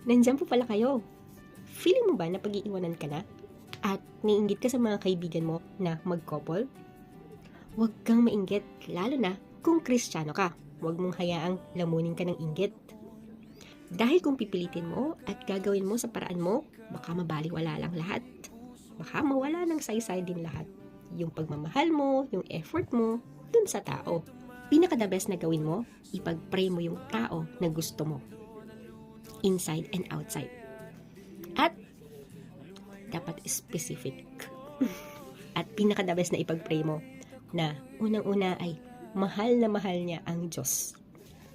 Nandiyan po pala kayo. Feeling mo ba na pag-iiwanan ka na? At naiinggit ka sa mga kaibigan mo na mag-couple? Huwag kang mainggit, lalo na kung Kristiyano ka. Huwag mong hayaang lamunin ka ng inggit. Dahil kung pipilitin mo at gagawin mo sa paraan mo, baka mabaliwala lang lahat. Baka mawala ng saysay din lahat. Yung pagmamahal mo, yung effort mo, dun sa tao. Pinaka-the best na gawin mo, ipag-pray mo yung tao na gusto mo. Inside and outside. At dapat specific. At pinaka-the best na ipag-pray mo na unang-una ay mahal na mahal niya ang Diyos.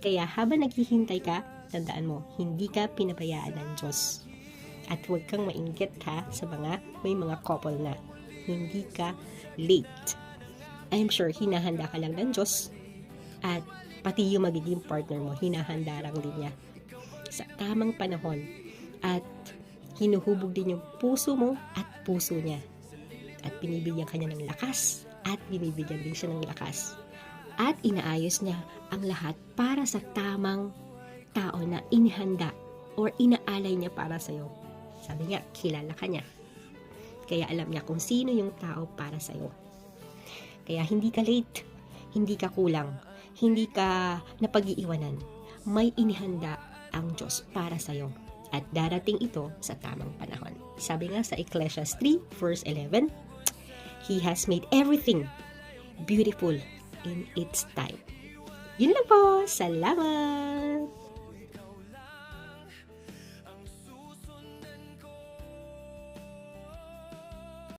Kaya habang naghihintay ka, tandaan mo, hindi ka pinabayaan ng Diyos. At huwag kang mainggit ha sa may mga couple na hindi ka late. I'm sure hinahanda ka lang ng Diyos at pati yung magiging partner mo, hinahanda lang din niya sa tamang panahon at hinuhubog din yung puso mo at puso niya. At binibigyan ka niya ng lakas at binibigyan din siya ng lakas. At inaayos niya ang lahat para sa tamang tao na inihanda or inaalay niya para sa'yo. Sabi niya, kilala ka niya. Kaya alam niya kung sino yung tao para sa'yo. Kaya hindi ka late, hindi ka kulang, hindi ka napag-iiwanan. May inihanda ang Diyos para sa'yo. At darating ito sa tamang panahon. Sabi nga sa Ecclesiastes 3 verse 11, He has made everything beautiful in its time. Yun lang po. Salamat!